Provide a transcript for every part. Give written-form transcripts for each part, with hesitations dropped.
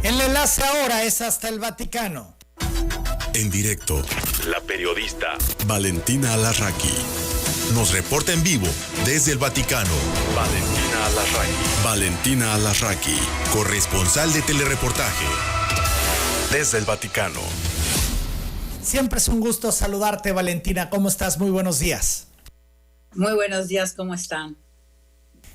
El enlace ahora es hasta el Vaticano. En directo, la periodista Valentina Alarraqui nos reporta en vivo desde el Vaticano. Valentina Alarraqui, corresponsal de telereportaje desde el Vaticano. Siempre es un gusto saludarte, Valentina. ¿Cómo estás? Muy buenos días. Muy buenos días, ¿cómo están?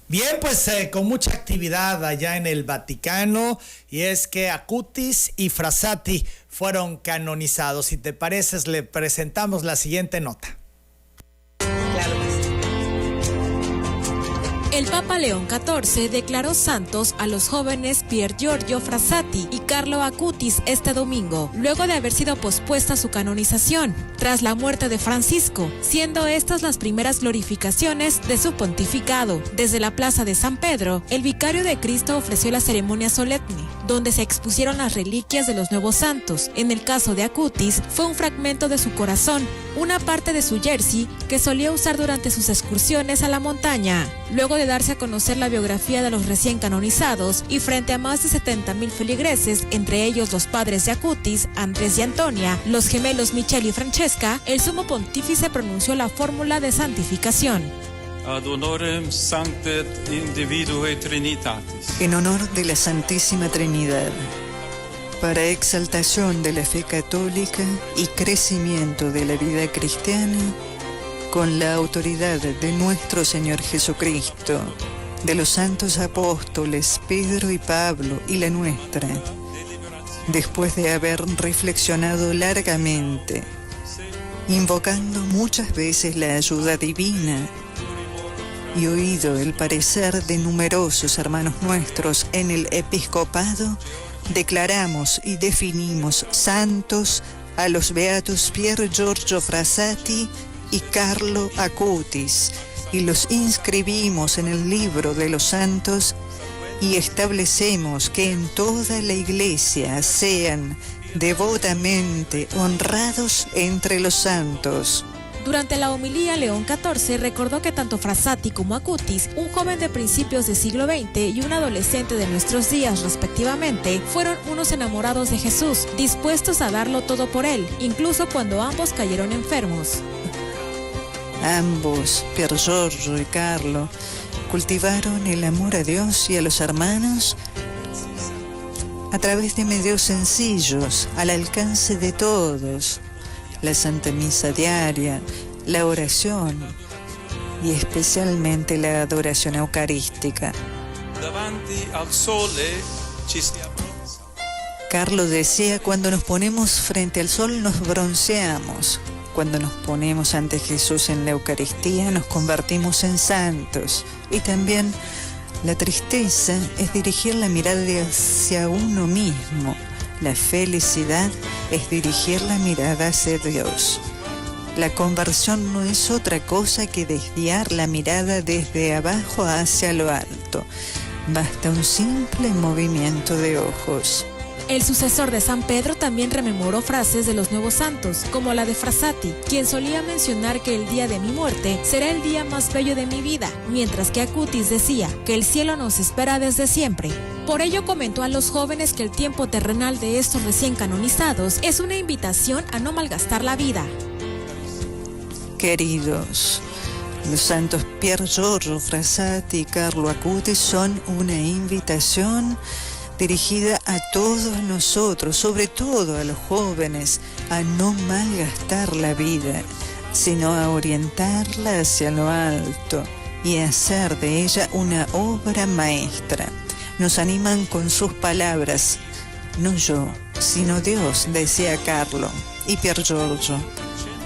Bien, pues con mucha actividad allá en el Vaticano, y es que Acutis y Frassati fueron canonizados. Si te pareces, le presentamos la siguiente nota. Claro que sí. El Papa León XIV declaró santos a los jóvenes Pier Giorgio Frassati y Carlo Acutis este domingo, luego de haber sido pospuesta su canonización, tras la muerte de Francisco, siendo estas las primeras glorificaciones de su pontificado. Desde la Plaza de San Pedro, el vicario de Cristo ofreció la ceremonia solemne, donde se expusieron las reliquias de los nuevos santos. En el caso de Acutis, fue un fragmento de su corazón, una parte de su jersey que solía usar durante sus excursiones a la montaña. Luego de darse a conocer la biografía de los recién canonizados y frente a más de 70,000 feligreses, entre ellos los padres de Acutis, Andrés y Antonia, los gemelos Michele y Francesca, el sumo pontífice pronunció la fórmula de santificación. Ad honorem sanctet individue Trinitatis. En honor de la Santísima Trinidad, para exaltación de la fe católica y crecimiento de la vida cristiana, con la autoridad de nuestro Señor Jesucristo, de los santos apóstoles Pedro y Pablo y la nuestra, después de haber reflexionado largamente, invocando muchas veces la ayuda divina y oído el parecer de numerosos hermanos nuestros en el episcopado, declaramos y definimos santos a los beatos Pier Giorgio Frassati y Carlo Acutis, y los inscribimos en el libro de los santos y establecemos que en toda la iglesia sean devotamente honrados entre los santos. Durante la homilía, León XIV recordó que tanto Frassati como Acutis, un joven de principios del siglo XX y un adolescente de nuestros días respectivamente, fueron unos enamorados de Jesús, dispuestos a darlo todo por él, incluso cuando ambos cayeron enfermos. Ambos, Pier Giorgio y Carlo, cultivaron el amor a Dios y a los hermanos a través de medios sencillos, al alcance de todos: la Santa Misa diaria, la oración y especialmente la adoración eucarística. Carlo decía: cuando nos ponemos frente al sol nos bronceamos. Cuando nos ponemos ante Jesús en la Eucaristía nos convertimos en santos. Y también la tristeza es dirigir la mirada hacia uno mismo. La felicidad es dirigir la mirada hacia Dios. La conversión no es otra cosa que desviar la mirada desde abajo hacia lo alto. Basta un simple movimiento de ojos. El sucesor de San Pedro también rememoró frases de los nuevos santos, como la de Frassati, quien solía mencionar que el día de mi muerte será el día más bello de mi vida, mientras que Acutis decía que el cielo nos espera desde siempre. Por ello comentó a los jóvenes que el tiempo terrenal de estos recién canonizados es una invitación a no malgastar la vida. Queridos, los santos Pier Giorgio Frassati y Carlo Acutis son una invitación dirigida a todos nosotros, sobre todo a los jóvenes, a no malgastar la vida, sino a orientarla hacia lo alto y a hacer de ella una obra maestra. Nos animan con sus palabras: no yo, sino Dios, decía Carlo y Pier Giorgio.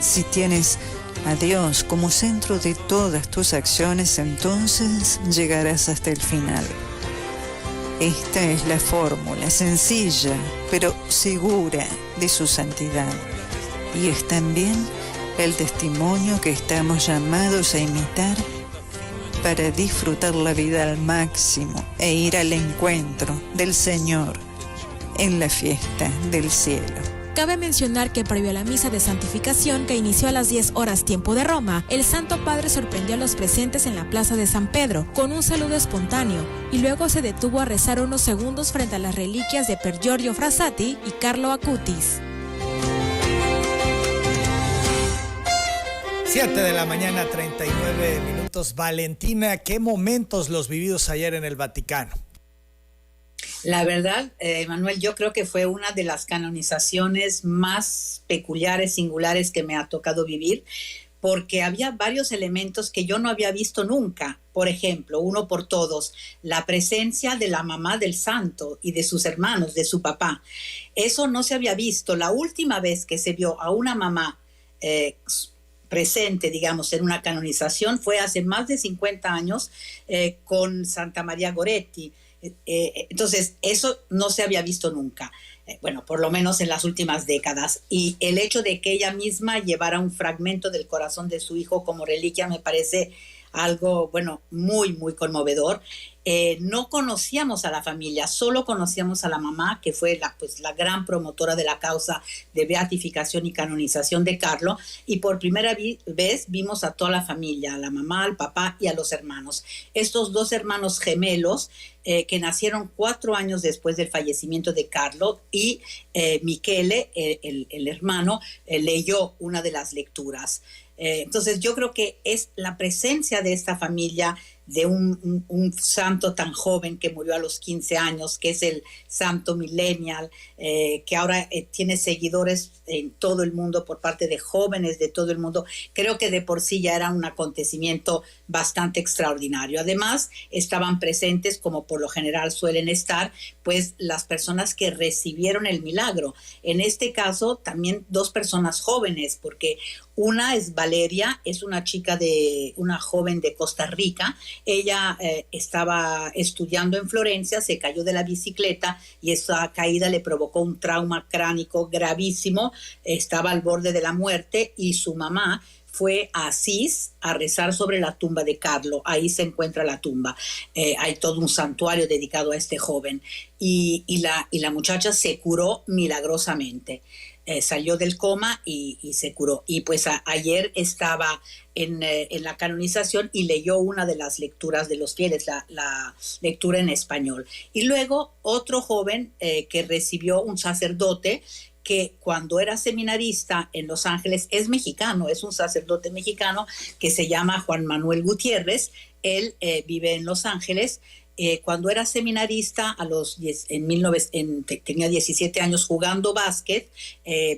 Si tienes a Dios como centro de todas tus acciones, entonces llegarás hasta el final. Esta es la fórmula sencilla, pero segura de su santidad. Y es también el testimonio que estamos llamados a imitar para disfrutar la vida al máximo e ir al encuentro del Señor en la fiesta del cielo. Cabe mencionar que previo a la misa de santificación que inició a las 10 horas tiempo de Roma, el Santo Padre sorprendió a los presentes en la Plaza de San Pedro con un saludo espontáneo y luego se detuvo a rezar unos segundos frente a las reliquias de Pier Giorgio Frassati y Carlo Acutis. 7 de la mañana, 39 minutos. Valentina, ¿qué momentos los vividos ayer en el Vaticano? La verdad, Manuel, yo creo que fue una de las canonizaciones más peculiares, singulares que me ha tocado vivir, porque había varios elementos que yo no había visto nunca. Por ejemplo, uno por todos, la presencia de la mamá del santo y de sus hermanos, de su papá. Eso no se había visto. La última vez que se vio a una mamá presente, digamos, en una canonización fue hace más de 50 años con Santa María Goretti. Entonces, eso no se había visto nunca, bueno, por lo menos en las últimas décadas. Y el hecho de que ella misma llevara un fragmento del corazón de su hijo como reliquia me parece algo, bueno, muy, muy conmovedor. No conocíamos a la familia, solo conocíamos a la mamá, que fue la gran promotora de la causa de beatificación y canonización de Carlo, y por primera vez vimos a toda la familia, a la mamá, al papá y a los hermanos. Estos dos hermanos gemelos que nacieron 4 años después del fallecimiento de Carlo, y Michele, el hermano, leyó una de las lecturas. Entonces yo creo que es la presencia de esta familia, de un santo tan joven que murió a los 15 años, que es el santo millennial, que ahora tiene seguidores en todo el mundo por parte de jóvenes de todo el mundo. Creo que de por sí ya era un acontecimiento bastante extraordinario. Además, estaban presentes, como por lo general suelen estar, pues las personas que recibieron el milagro. En este caso, también 2 personas jóvenes, porque una es Valeria, es una joven de Costa Rica. Ella estaba estudiando en Florencia, se cayó de la bicicleta y esa caída le provocó un trauma cránico gravísimo, estaba al borde de la muerte, y su mamá fue a Asís a rezar sobre la tumba de Carlo. Ahí se encuentra la tumba. Hay todo un santuario dedicado a este joven. Y la muchacha se curó milagrosamente. Salió del coma y se curó. Y pues ayer estaba en la canonización y leyó una de las lecturas de los fieles, la lectura en español. Y luego otro joven que recibió, un sacerdote, que cuando era seminarista en Los Ángeles, es mexicano, es un sacerdote mexicano que se llama Juan Manuel Gutiérrez. Él vive en Los Ángeles. Cuando era seminarista, tenía 17 años jugando básquet,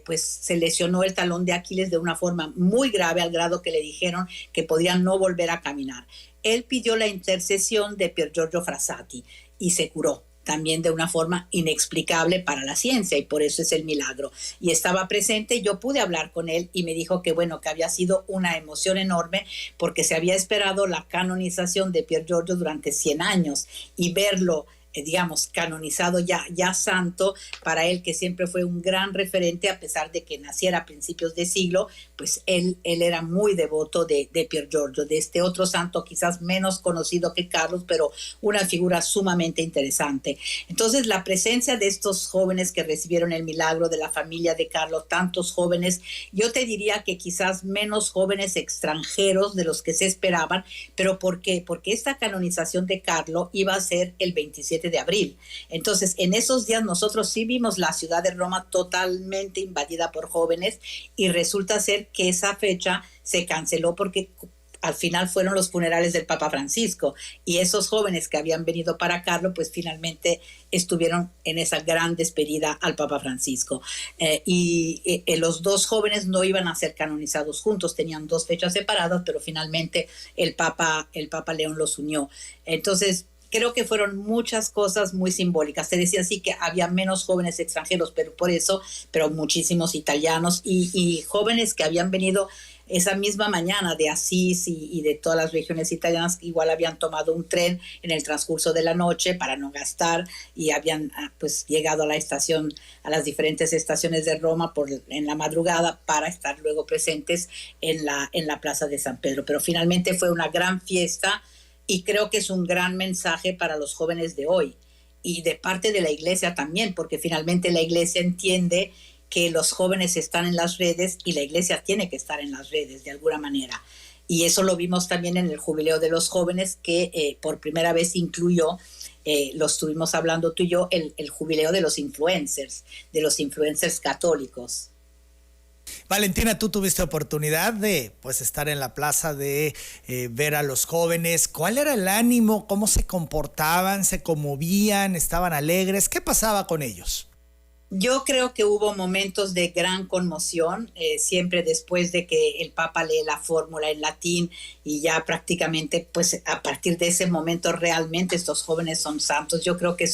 pues se lesionó el talón de Aquiles de una forma muy grave, al grado que le dijeron que podía no volver a caminar. Él pidió la intercesión de Pier Giorgio Frassati y se curó, también de una forma inexplicable para la ciencia, y por eso es el milagro. Y estaba presente, yo pude hablar con él y me dijo que bueno, que había sido una emoción enorme, porque se había esperado la canonización de Pier Giorgio durante 100 años, y verlo digamos, canonizado ya santo, para él, que siempre fue un gran referente, a pesar de que naciera a principios de siglo, pues él era muy devoto de Pier Giorgio, de este otro santo quizás menos conocido que Carlos, pero una figura sumamente interesante. Entonces, la presencia de estos jóvenes que recibieron el milagro, de la familia de Carlos, tantos jóvenes, yo te diría que quizás menos jóvenes extranjeros de los que se esperaban. ¿Pero por qué? Porque esta canonización de Carlos iba a ser el 27 de abril. Entonces, en esos días nosotros sí vimos la ciudad de Roma totalmente invadida por jóvenes, y resulta ser que esa fecha se canceló porque al final fueron los funerales del Papa Francisco, y esos jóvenes que habían venido para Carlo, pues finalmente estuvieron en esa gran despedida al Papa Francisco. Y los 2 jóvenes no iban a ser canonizados juntos, tenían 2 fechas separadas, pero finalmente el Papa León los unió. Entonces, creo que fueron muchas cosas muy simbólicas. Te decía así que había menos jóvenes extranjeros, pero muchísimos italianos y jóvenes que habían venido esa misma mañana de Asís y de todas las regiones italianas. Igual habían tomado un tren en el transcurso de la noche para no gastar, y habían pues llegado a las diferentes estaciones de Roma en la madrugada, para estar luego presentes en la Plaza de San Pedro. Pero finalmente fue una gran fiesta, y creo que es un gran mensaje para los jóvenes de hoy, y de parte de la Iglesia también, porque finalmente la Iglesia entiende que los jóvenes están en las redes y la iglesia tiene que estar en las redes de alguna manera. Y eso lo vimos también en el jubileo de los jóvenes, que por primera vez incluyó, lo estuvimos hablando tú y yo, el jubileo de los influencers católicos. Valentina, tú tuviste oportunidad de pues estar en la plaza, de ver a los jóvenes. ¿Cuál era el ánimo? ¿Cómo se comportaban? ¿Se conmovían? ¿Estaban alegres? ¿Qué pasaba con ellos? Yo creo que hubo momentos de gran conmoción, siempre después de que el Papa lee la fórmula en latín, y ya prácticamente pues a partir de ese momento realmente estos jóvenes son santos. Yo creo que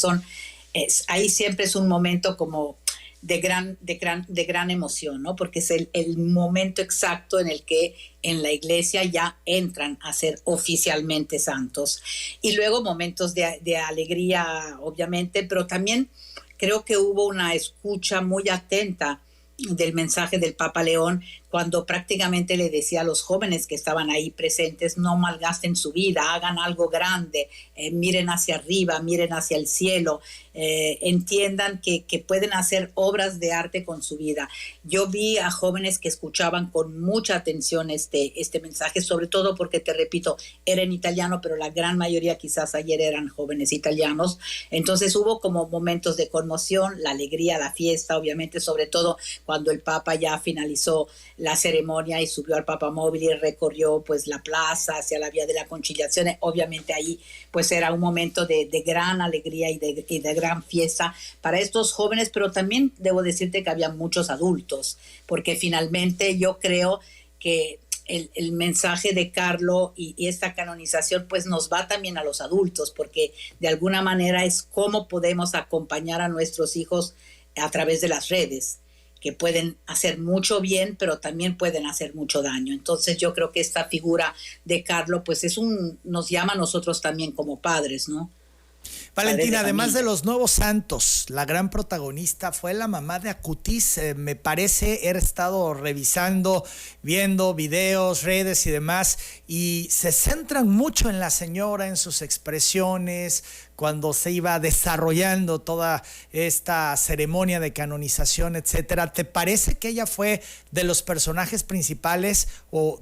ahí siempre es un momento como de gran emoción, ¿no? Porque es el momento exacto en el que en la iglesia ya entran a ser oficialmente santos. Y luego momentos de alegría, obviamente, pero también creo que hubo una escucha muy atenta del mensaje del Papa León, cuando prácticamente le decía a los jóvenes que estaban ahí presentes: no malgasten su vida, hagan algo grande, miren hacia arriba, miren hacia el cielo, entiendan que pueden hacer obras de arte con su vida. Yo vi a jóvenes que escuchaban con mucha atención este mensaje, sobre todo porque, te repito, era en italiano, pero la gran mayoría quizás ayer eran jóvenes italianos. Entonces hubo como momentos de conmoción, la alegría, la fiesta, obviamente, sobre todo cuando el Papa ya finalizó la ceremonia y subió al papamóvil y recorrió pues la plaza hacia la Vía de la Conciliación. Obviamente ahí pues era un momento de gran alegría y de gran fiesta para estos jóvenes, pero también debo decirte que había muchos adultos, porque finalmente yo creo que el mensaje de Carlo y esta canonización pues nos va también a los adultos, porque de alguna manera es cómo podemos acompañar a nuestros hijos a través de las redes, que pueden hacer mucho bien, pero también pueden hacer mucho daño. Entonces yo creo que esta figura de Carlo pues nos llama a nosotros también como padres, ¿no? Valentina, además de los nuevos santos, la gran protagonista fue la mamá de Acutis. Me parece, he estado revisando, viendo videos, redes y demás, y se centran mucho en la señora, en sus expresiones, cuando se iba desarrollando toda esta ceremonia de canonización, etcétera. ¿Te parece que ella fue de los personajes principales o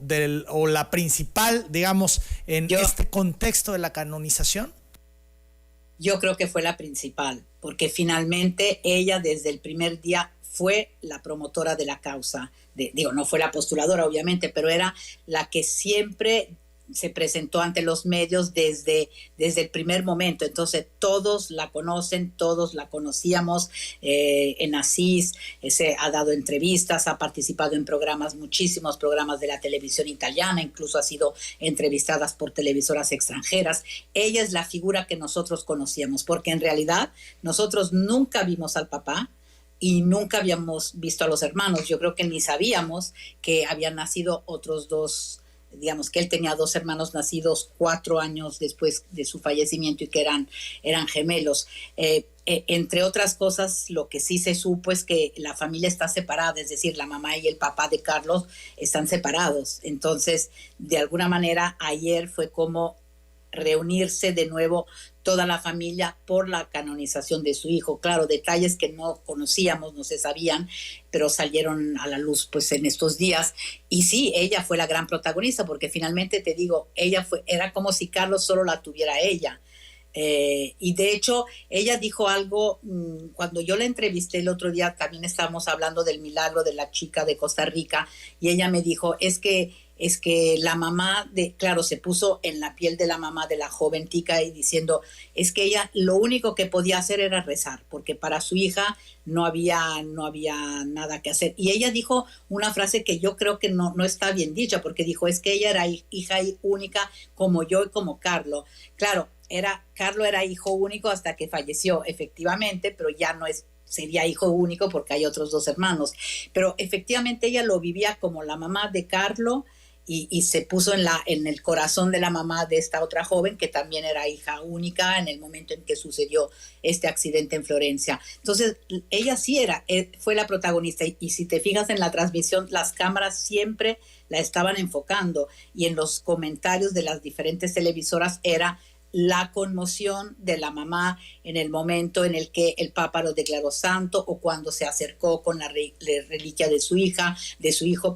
la principal, digamos, en este contexto de la canonización? Yo creo que fue la principal, porque finalmente ella desde el primer día fue la promotora de la causa. No fue la postuladora, obviamente, pero era la que siempre se presentó ante los medios desde el primer momento. Entonces todos la conocen, todos la conocíamos en Asís, se ha dado entrevistas, ha participado en muchísimos programas de la televisión italiana, incluso ha sido entrevistada por televisoras extranjeras. Ella es la figura que nosotros conocíamos, porque en realidad nosotros nunca vimos al papá y nunca habíamos visto a los hermanos. Yo creo que ni sabíamos que habían nacido otros dos. Digamos que él tenía dos hermanos nacidos 4 años después de su fallecimiento y que eran gemelos. Entre otras cosas, lo que sí se supo es que la familia está separada, es decir, la mamá y el papá de Carlos están separados. Entonces, de alguna manera, ayer fue como reunirse de nuevo toda la familia por la canonización de su hijo. Claro, detalles que no conocíamos, no se sabían, pero salieron a la luz pues en estos días. Y sí, ella fue la gran protagonista, porque finalmente, te digo, era como si Carlos solo la tuviera ella. Y de hecho ella dijo algo, cuando yo la entrevisté el otro día, también estábamos hablando del milagro de la chica de Costa Rica, y ella me dijo, es que la mamá claro, se puso en la piel de la mamá de la joven tica y diciendo, es que ella lo único que podía hacer era rezar, porque para su hija no había nada que hacer. Y ella dijo una frase que yo creo que no está bien dicha, porque dijo, es que ella era hija única como yo y como Carlo. Claro, Carlo era hijo único hasta que falleció, efectivamente, pero ya sería hijo único porque hay otros 2 hermanos. Pero efectivamente ella lo vivía como la mamá de Carlo, y se puso en el corazón de la mamá de esta otra joven, que también era hija única en el momento en que sucedió este accidente en Florencia. Entonces ella sí fue la protagonista, y si te fijas en la transmisión, las cámaras siempre la estaban enfocando, y en los comentarios de las diferentes televisoras era la conmoción de la mamá en el momento en el que el Papa lo declaró santo o cuando se acercó con la reliquia de su hijo.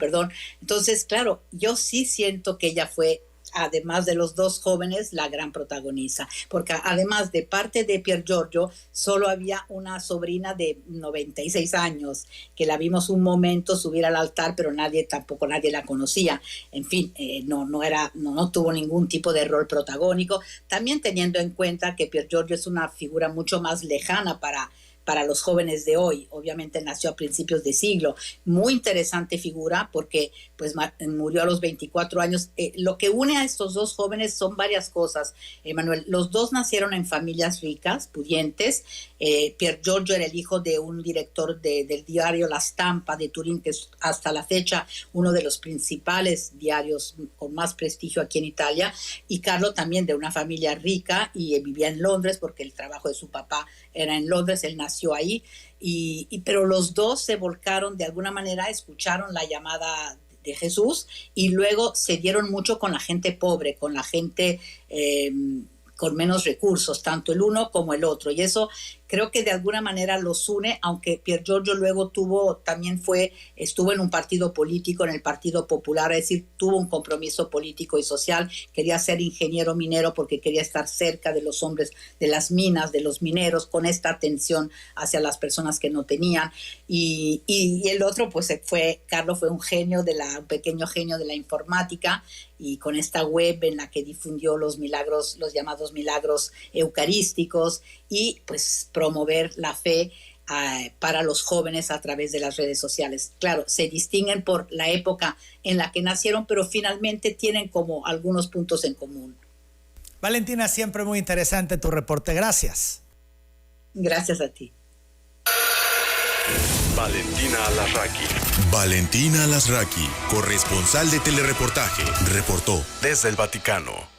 Entonces, claro, yo sí siento que ella fue, además de los dos jóvenes, la gran protagonista, porque además de parte de Pier Giorgio, solo había una sobrina de 96 años, que la vimos un momento subir al altar, pero tampoco nadie la conocía. En fin, no tuvo ningún tipo de rol protagónico, también teniendo en cuenta que Pier Giorgio es una figura mucho más lejana para los jóvenes de hoy. Obviamente nació a principios de siglo. Muy interesante figura porque pues murió a los 24 años. Lo que une a estos dos jóvenes son varias cosas, Emanuel. Los dos nacieron en familias ricas, pudientes. Pier Giorgio era el hijo de un director del diario La Stampa de Turín, que es hasta la fecha uno de los principales diarios con más prestigio aquí en Italia. Y Carlo también de una familia rica y vivía en Londres porque el trabajo de su papá era en Londres. Él nació ahí, pero los dos se volcaron de alguna manera, escucharon la llamada de Jesús y luego se dieron mucho con la gente pobre, con la gente con menos recursos, tanto el uno como el otro, y eso creo que de alguna manera los une, aunque Pier Giorgio luego estuvo en un partido político, en el Partido Popular, es decir, tuvo un compromiso político y social. Quería ser ingeniero minero porque quería estar cerca de los hombres de las minas, de los mineros, con esta atención hacia las personas que no tenían. Y el otro, pues Carlo fue un pequeño genio de la informática, y con esta web en la que difundió los milagros, los llamados milagros eucarísticos, y pues promover la fe para los jóvenes a través de las redes sociales. Claro, se distinguen por la época en la que nacieron, pero finalmente tienen como algunos puntos en común. Valentina, siempre muy interesante tu reporte. Gracias. Gracias a ti. Valentina Alasraqui. Valentina Alasraqui, corresponsal de Telereportaje, reportó desde el Vaticano.